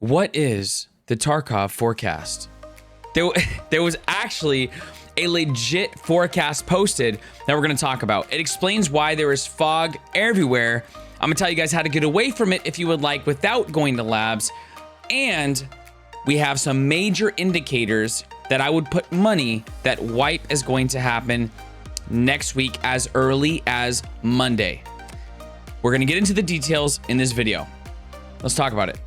What is the Tarkov forecast? There was actually a legit forecast posted that we're going to talk about. It explains why there is fog everywhere. I'm going to tell you guys how to get away from it if you would like without going to labs. And we have some major indicators that I would put money that wipe is going to happen next week as early as Monday. We're going to get into the details in this video. Let's talk about it.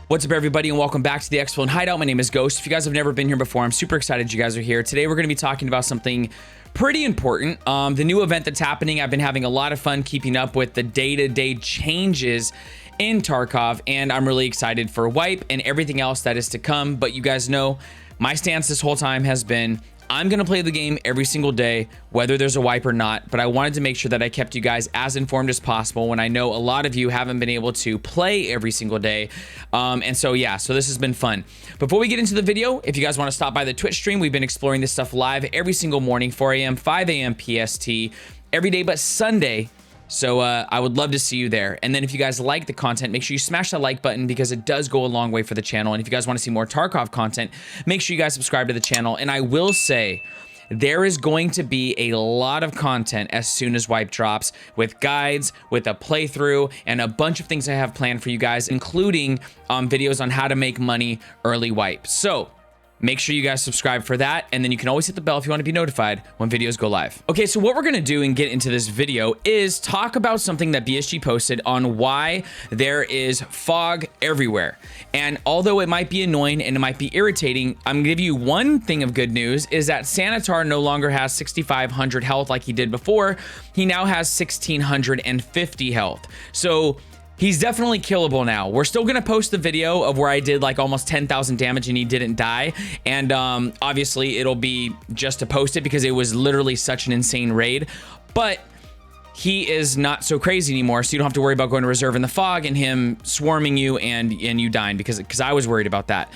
What's up, everybody, and welcome back to the Expo and Hideout. My name is Ghost. If you guys have never been here before, I'm super excited you guys are here. Today, we're going to be talking about something pretty important. The new event that's happening. I've been having a lot of fun keeping up with the day-to-day changes in Tarkov, and I'm really excited for Wipe and everything else that is to come. But you guys know, my stance this whole time has been, I'm going to play the game every single day, whether there's a wipe or not, but I wanted to make sure that I kept you guys as informed as possible when I know a lot of you haven't been able to play every single day. And so, yeah, so this has been fun. Before we get into the video, if you guys want to stop by the Twitch stream, we've been exploring this stuff live every single morning, 4 a.m., 5 a.m. PST, every day but Sunday. So I would love to see you there. And then if you guys like the content, make sure you smash that like button because it does go a long way for the channel. And if you guys want to see more Tarkov content, make sure you guys subscribe to the channel. And I will say, there is going to be a lot of content as soon as Wipe drops, with guides, with a playthrough, and a bunch of things I have planned for you guys, including videos on how to make money early Wipe. So make sure you guys subscribe for that, and then you can always hit the bell if you want to be notified when videos go live. Okay, so what we're going to do and get into this video is talk about something that BSG posted on why there is fog everywhere. And although it might be annoying and it might be irritating, I'm going to give you one thing of good news, is that Sanitar no longer has 6,500 health like he did before. He now has 1,650 health. So he's definitely killable now. We're still gonna post the video of where I did like almost 10,000 damage and he didn't die. And obviously it'll be just to post it because it was literally such an insane raid. But he is not so crazy anymore, so you don't have to worry about going to reserve in the fog and him swarming you and you dying, because I was worried about that.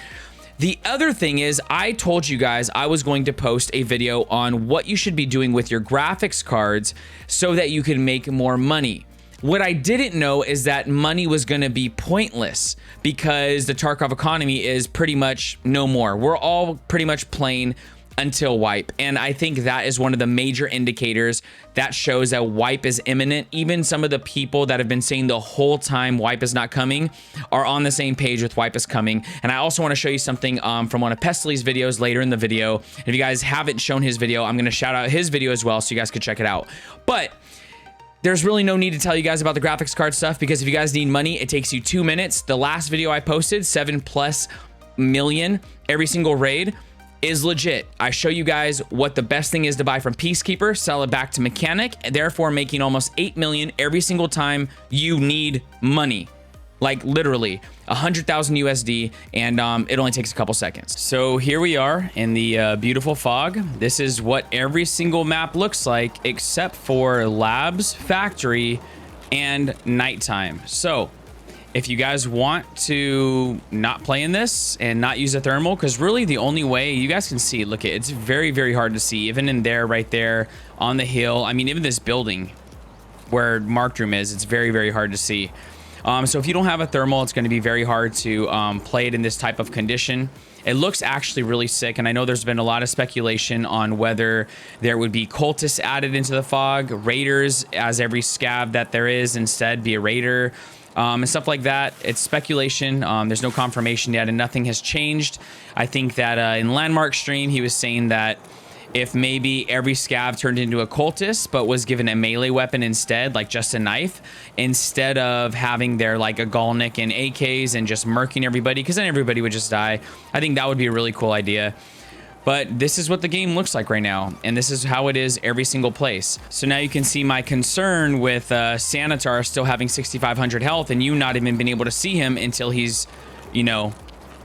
The other thing is, I told you guys I was going to post a video on what you should be doing with your graphics cards so that you can make more money. What I didn't know is that money was going to be pointless because the Tarkov economy is pretty much no more. We're all pretty much playing until Wipe. And I think that is one of the major indicators that shows that Wipe is imminent. Even some of the people that have been saying the whole time Wipe is not coming are on the same page with Wipe is coming. And I also want to show you something from one of Pestely's videos later in the video. If you guys haven't shown his video, I'm going to shout out his video as well so you guys could check it out. But there's really no need to tell you guys about the graphics card stuff because if you guys need money, it takes you 2 minutes. The last video I posted, 7+ million every single raid, is legit. I show you guys what the best thing is to buy from Peacekeeper, sell it back to Mechanic, and therefore making almost 8 million every single time you need money. Like literally 100,000 USD, and it only takes a couple seconds. So here we are in the beautiful fog. This is what every single map looks like except for labs, factory, and nighttime. So if you guys want to not play in this and not use a thermal, because really the only way you guys can see, look, it's very, very hard to see, even in there, right there on the hill. I mean, even this building where marked room is, it's very, very hard to see. So if you don't have a thermal, it's going to be very hard to play it in this type of condition. It looks actually really sick, and I know there's been a lot of speculation on whether there would be cultists added into the fog, raiders, as every scav that there is instead be a raider, and stuff like that. It's speculation. There's no confirmation yet, and nothing has changed. I think that in Landmark stream, he was saying that if maybe every scav turned into a cultist but was given a melee weapon instead, like just a knife, instead of having their like a Galnik and AKs and just murking everybody, because then everybody would just die. I think that would be a really cool idea. But this is what the game looks like right now, and this is how it is every single place. So now you can see my concern with Sanitar still having 6,500 health and you not even being able to see him until he's, you know,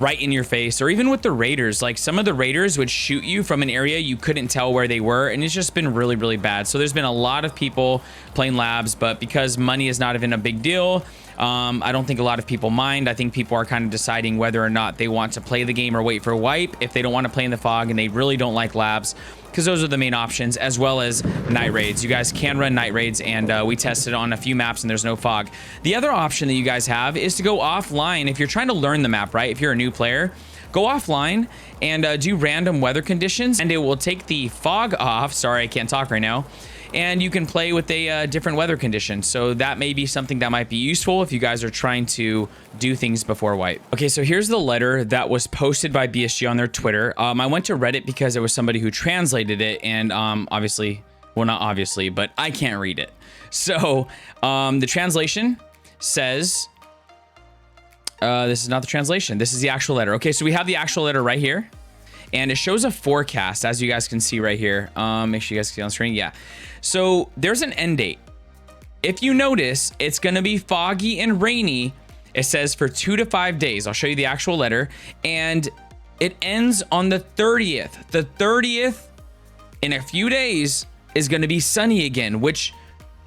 right in your face. Or even with the raiders, like some of the raiders would shoot you from an area you couldn't tell where they were, and it's just been really, really bad. So there's been a lot of people playing labs, but because money is not even a big deal, I don't think a lot of people mind. I think people are kind of deciding whether or not they want to play the game or wait for wipe, if they don't want to play in the fog and they really don't like labs, because those are the main options, as well as night raids. You guys can run night raids, and we tested on a few maps and there's no fog. The other option that you guys have is to go offline if you're trying to learn the map, right? If you're a new player, go offline and do random weather conditions, and it will take the fog off. Sorry, I can't talk right now. And you can play with a different weather condition. So that may be something that might be useful if you guys are trying to do things before wipe. Okay, so here's the letter that was posted by BSG on their Twitter. I went to Reddit because it was somebody who translated it, and obviously, well, not obviously, but I can't read it. So the translation says, this is not the translation. This is the actual letter. Okay, so we have the actual letter right here. And it shows a forecast, as you guys can see right here. Make sure you guys can see on screen. Yeah. So there's an end date. If you notice, it's going to be foggy and rainy. It says for 2 to 5 days. I'll show you the actual letter. And it ends on the 30th. The 30th, in a few days, is going to be sunny again, which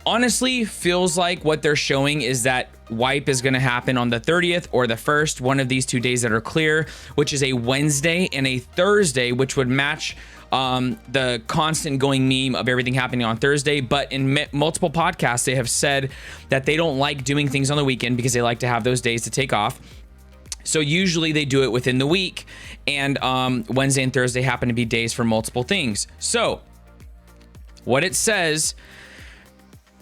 honestly feels like what they're showing is that wipe is going to happen on the 30th or the 1st, one of these 2 days that are clear, which is a Wednesday and a Thursday, which would match the constant going meme of everything happening on Thursday. But in multiple podcasts, they have said that they don't like doing things on the weekend because they like to have those days to take off. So usually they do it within the week, and Wednesday and Thursday happen to be days for multiple things. So what it says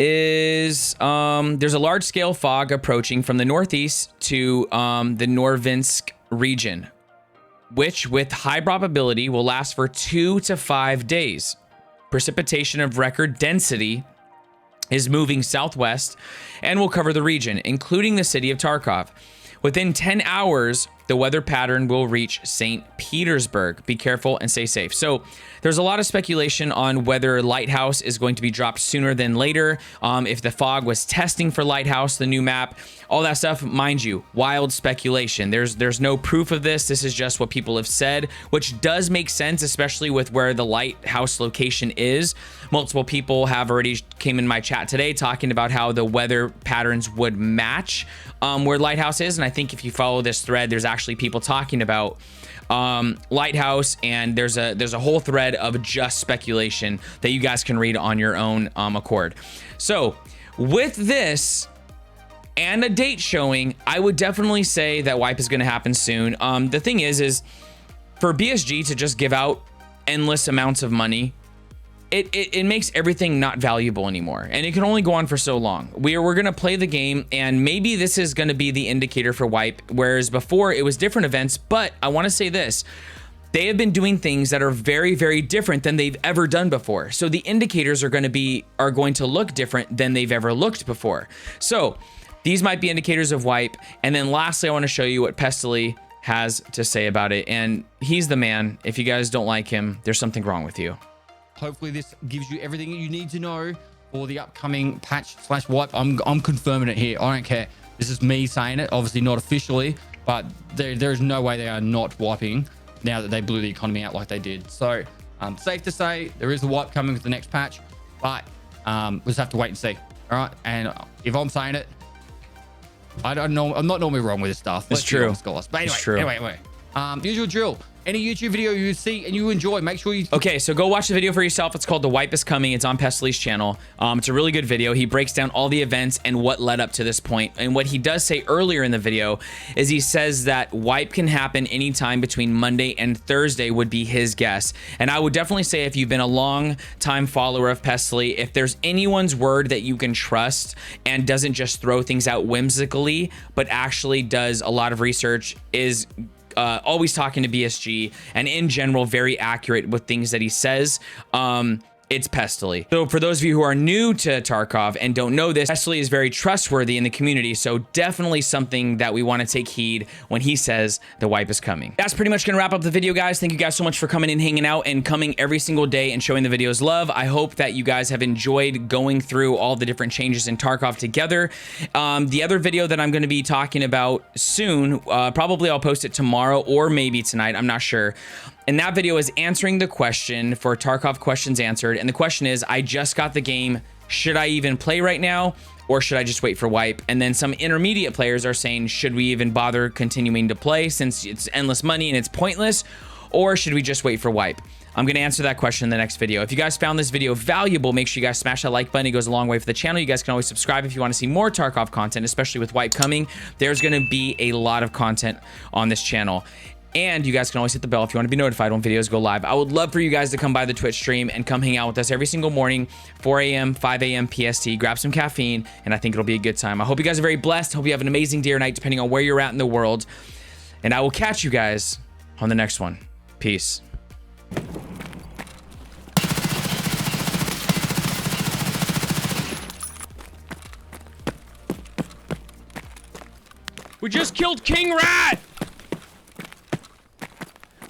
is there's a large-scale fog approaching from the northeast to the Norvinsk region, which with high probability will last for 2 to 5 days. Precipitation of record density is moving southwest and will cover the region, including the city of Tarkov. Within 10 hours, the weather pattern will reach St. Petersburg. Be careful and stay safe. So there's a lot of speculation on whether Lighthouse is going to be dropped sooner than later. If the fog was testing for Lighthouse, the new map, all that stuff, mind you, wild speculation. There's no proof of this. This is just what people have said, which does make sense, especially with where the Lighthouse location is. Multiple people have already came in my chat today talking about how the weather patterns would match where Lighthouse is. And I think if you follow this thread, there's actually people talking about Lighthouse, and there's a whole thread of just speculation that you guys can read on your own accord. So with this and a date showing, I would definitely say that wipe is going to happen soon. The thing is for BSG to just give out endless amounts of money, it makes everything not valuable anymore, and it can only go on for so long. We're gonna play the game, and maybe this is gonna be the indicator for wipe, whereas before it was different events. But I want to say this: they have been doing things that are very, very different than they've ever done before. So the indicators are going to look different than they've ever looked before. So these might be indicators of wipe. And then lastly, I want to show you what Pestily has to say about it, and he's the man. If you guys don't like him, there's something wrong with you. Hopefully this gives you everything you need to know for the upcoming patch / wipe. I'm confirming it here. I don't care. This is me saying it, obviously not officially, but there's no way they are not wiping now that they blew the economy out like they did. So safe to say there is a wipe coming with the next patch, but we'll just have to wait and see. All right. And if I'm saying it, I don't know. I'm not normally wrong with this stuff. It's true. But anyway, usual drill. Any YouTube video you see and you enjoy, make sure you... Okay, so go watch the video for yourself. It's called The Wipe is Coming. It's on Pestily's channel. It's a really good video. He breaks down all the events and what led up to this point. And what he does say earlier in the video is he says that wipe can happen anytime between Monday and Thursday would be his guess. And I would definitely say, if you've been a long time follower of Pestily, if there's anyone's word that you can trust and doesn't just throw things out whimsically, but actually does a lot of research, is always talking to BSG, and in general very accurate with things that he says, it's Pestily. So for those of you who are new to Tarkov and don't know this, Pestily is very trustworthy in the community, so definitely something that we want to take heed when he says the wipe is coming. That's pretty much gonna wrap up the video, guys. Thank you guys so much for coming in, hanging out, and coming every single day and showing the videos love. I hope that you guys have enjoyed going through all the different changes in Tarkov together. The other video that I'm going to be talking about soon, probably I'll post it tomorrow or maybe tonight, I'm not sure. And that video is answering the question for Tarkov Questions Answered. And the question is, I just got the game. Should I even play right now? or should I just wait for wipe? And then some intermediate players are saying, should we even bother continuing to play since it's endless money and it's pointless, or should we just wait for wipe? I'm going to answer that question in the next video. If you guys found this video valuable, make sure you guys smash that like button. It goes a long way for the channel. You guys can always subscribe if you want to see more Tarkov content, especially with wipe coming. There's going to be a lot of content on this channel. And you guys can always hit the bell if you want to be notified when videos go live. I would love for you guys to come by the Twitch stream and come hang out with us every single morning, 4 a.m., 5 a.m. PST. Grab some caffeine, and I think it'll be a good time. I hope you guys are very blessed. Hope you have an amazing day or night, depending on where you're at in the world. And I will catch you guys on the next one. Peace. We just killed King Rat!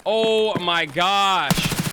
Oh my gosh.